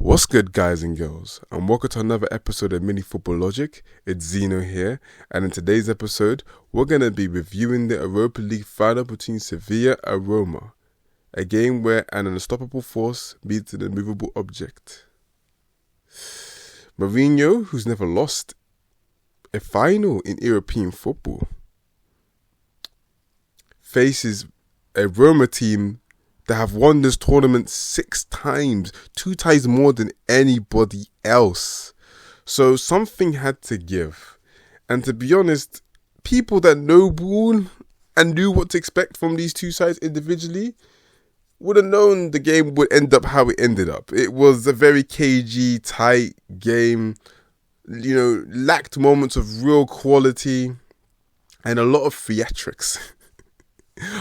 What's good, guys and girls, and welcome to another episode of Mini Football Logic. It's Zeno here, and in today's episode, we're going to be reviewing the Europa League Final between Sevilla and Roma, a game where an unstoppable force beats an immovable object. Mourinho, who's never lost a final in European football, faces a Roma team that have won this tournament 6 times, 2 times more than anybody else. So something had to give. And to be honest, people that know ball and knew what to expect from these two sides individually would have known the game would end up how it ended up. It was a very cagey, tight game, lacked moments of real quality and a lot of theatrics.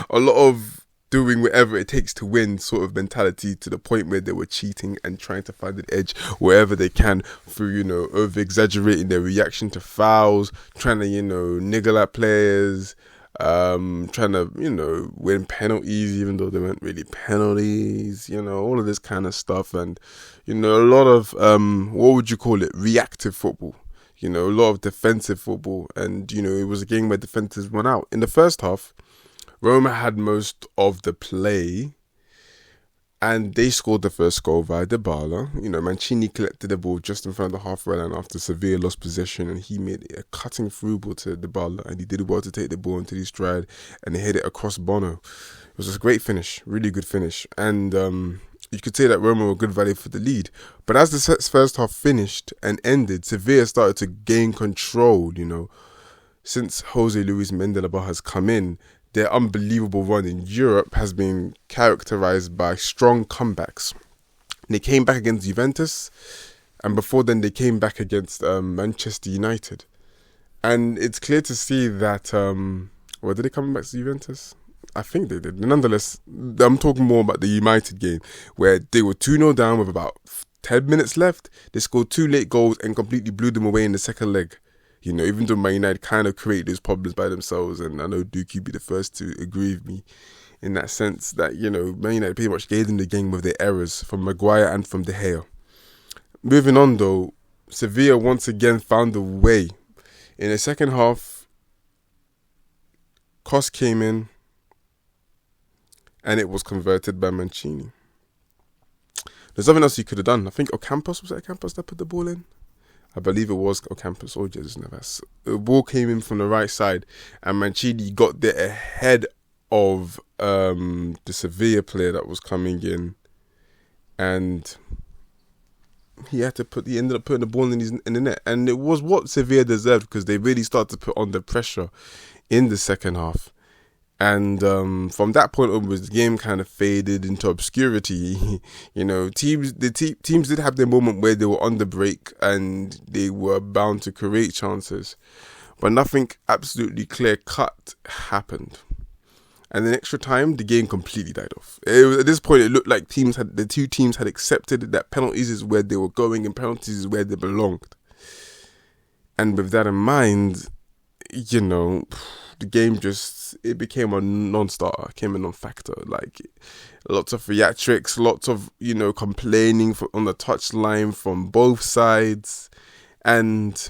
A lot of doing whatever it takes to win sort of mentality, to the point where they were cheating and trying to find an edge wherever they can through, over exaggerating their reaction to fouls, trying to, niggle at players, trying to, win penalties even though they weren't really penalties, all of this kind of stuff. And, a lot of, what would you call it? Reactive football. A lot of defensive football. And, it was a game where defenders won out. In the first half, Roma had most of the play, and they scored the first goal via Dybala. Mancini collected the ball just in front of the halfway line after Sevilla lost possession, and he made a cutting through ball to Dybala, and he did well to take the ball into his stride and hit it across Bono. It was a great finish, really good finish, and you could say that Roma were good value for the lead. But as the first half finished and ended, Sevilla started to gain control. Since Jose Luis Mendilibar has come in, their unbelievable run in Europe has been characterized by strong comebacks. They came back against Juventus, and before then they came back against Manchester United. And it's clear to see that, did they come back to Juventus? I think they did. Nonetheless, I'm talking more about the United game, where they were 2-0 down with about 10 minutes left. They scored 2 late goals and completely blew them away in the second leg. Even though Man United kind of created those problems by themselves, and I know Duke, you'd be the first to agree with me in that sense that, Man United pretty much gave them the game with their errors from Maguire and from De Gea. Moving on though, Sevilla once again found a way. In the second half, Kos came in and it was converted by Mancini. There's nothing else you could have done. I think Ocampos that put the ball in? I believe it was Ocampos or Jesus Navas. The ball came in from the right side, and Mancini got there ahead of the Sevilla player that was coming in, and he ended up putting the ball in the net, and it was what Sevilla deserved, because they really started to put on the pressure in the second half. And from that point onwards, the game kind of faded into obscurity. Teams did have their moment where they were on the break and they were bound to create chances, but nothing absolutely clear cut happened. And in extra time, the game completely died off. At this point, it looked like the two teams had accepted that penalties is where they were going and penalties is where they belonged. And with that in mind, the game it became a non-starter, became a non-factor. Like, lots of theatrics, lots of, complaining on the touchline from both sides. And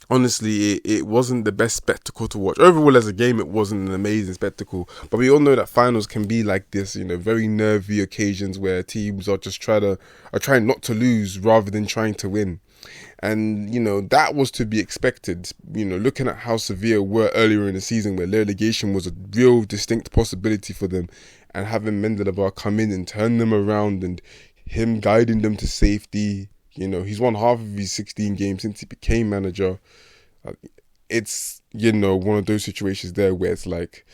honestly, it wasn't the best spectacle to watch. Overall, as a game, it wasn't an amazing spectacle. But we all know that finals can be like this, very nervy occasions where teams are just trying not to lose rather than trying to win. And, that was to be expected, looking at how Sevilla were earlier in the season, where relegation was a real distinct possibility for them, and having Mendilibar come in and turn them around and him guiding them to safety. He's won half of his 16 games since he became manager. It's, one of those situations there where it's like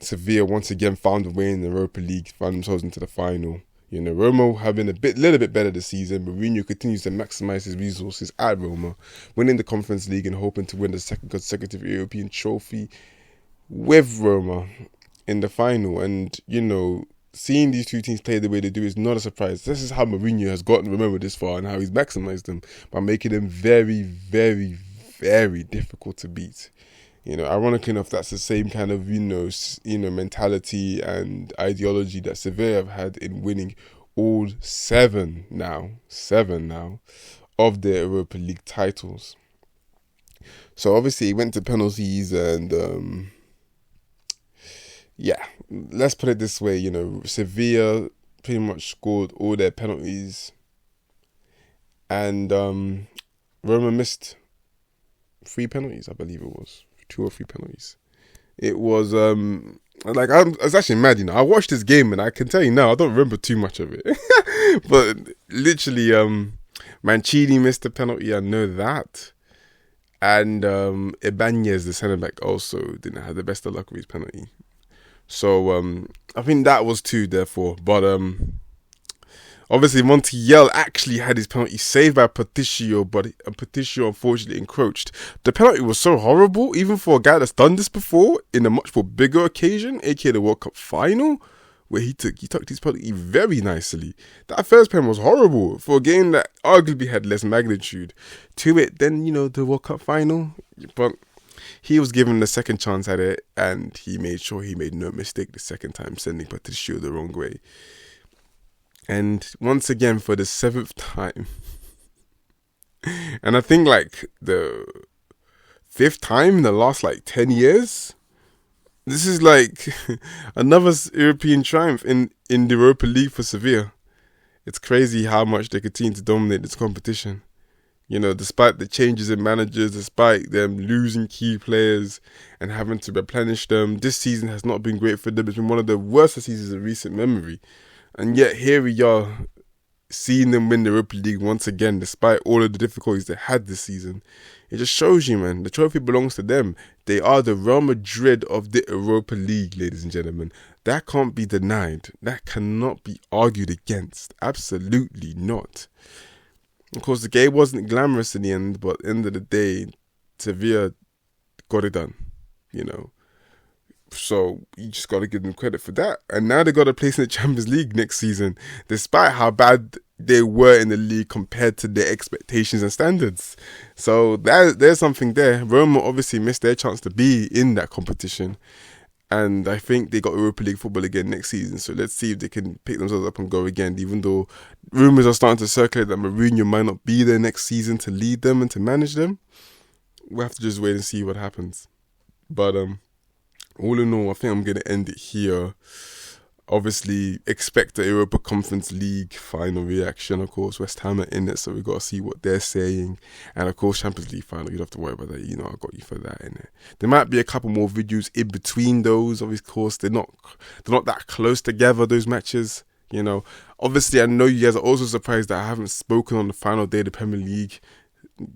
Sevilla once again found a way in the Europa League, found themselves into the final. Roma have been little bit better this season. Mourinho continues to maximize his resources at Roma, winning the Conference League and hoping to win the second consecutive European trophy with Roma in the final. And, seeing these two teams play the way they do is not a surprise. This is how Mourinho has gotten Roma this far and how he's maximized them by making them very, very, very difficult to beat. Ironically enough, that's the same kind of, mentality and ideology that Sevilla have had in winning all seven now of the Europa League titles. So obviously he went to penalties and let's put it this way, Sevilla pretty much scored all their penalties and Roma missed 3 penalties, I believe it was. 2 or 3 penalties. It was I was actually mad, I watched this game and I can tell you now, I don't remember too much of it. But literally, Mancini missed a penalty, I know that. And Ibanez, the centre back, also didn't have the best of luck with his penalty. So I think that was 2, therefore. But obviously Montiel actually had his penalty saved by Patricio, but Patricio unfortunately encroached. The penalty was so horrible, even for a guy that's done this before in a much more bigger occasion, aka the World Cup final, where he tucked his penalty very nicely. That first pen was horrible for a game that arguably had less magnitude to it than, the World Cup final. But he was given the second chance at it, and he made sure he made no mistake the second time, sending Patricio the wrong way. And once again, for the 7th time, and I think the 5th time in the last 10 years, this is another European triumph in the Europa League for Sevilla. It's crazy how much they continue to dominate this competition. Despite the changes in managers, despite them losing key players and having to replenish them, this season has not been great for them. It's been one of the worst seasons in recent memory. And yet here we are, seeing them win the Europa League once again, despite all of the difficulties they had this season. It just shows you, man, the trophy belongs to them. They are the Real Madrid of the Europa League, ladies and gentlemen. That can't be denied. That cannot be argued against. Absolutely not. Of course, the game wasn't glamorous in the end, but at the end of the day, Sevilla got it done, So you just got to give them credit for that. And now they got a place in the Champions League next season, despite how bad they were in the league compared to their expectations and standards. So there's something there. Roma obviously missed their chance to be in that competition. And I think they got Europa League football again next season. So let's see if they can pick themselves up and go again, even though rumours are starting to circulate that Mourinho might not be there next season to lead them and to manage them. We'll have to just wait and see what happens. But all in all, I think I'm going to end it here. Obviously, expect the Europa Conference League final reaction. Of course, West Ham are in it, so we got to see what they're saying. And of course, Champions League final, you don't have to worry about that. I got you for that in it. There might be a couple more videos in between those. Of course, they're not that close together, those matches. Obviously, I know you guys are also surprised that I haven't spoken on the final day of the Premier League.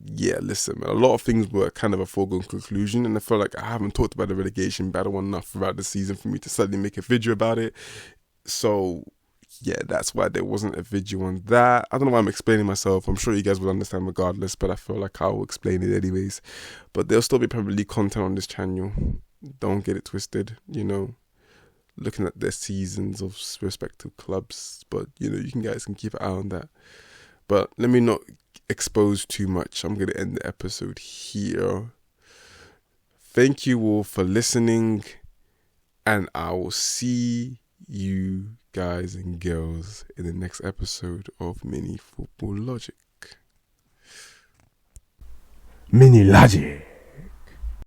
Yeah, listen, man, a lot of things were kind of a foregone conclusion, and I feel like I haven't talked about the relegation battle enough throughout the season for me to suddenly make a video about it. So, yeah, that's why there wasn't a video on that. I don't know why I'm explaining myself. I'm sure you guys will understand regardless, but I feel like I will explain it anyways. But there'll still be Premier League content on this channel. Don't get it twisted, looking at their seasons of respective clubs. But, you guys can keep an eye on that. But let me not expose too much. I'm going to end the episode here. Thank you all for listening, and I will see you guys and girls in the next episode of Mini Football Logic. Mini Logic.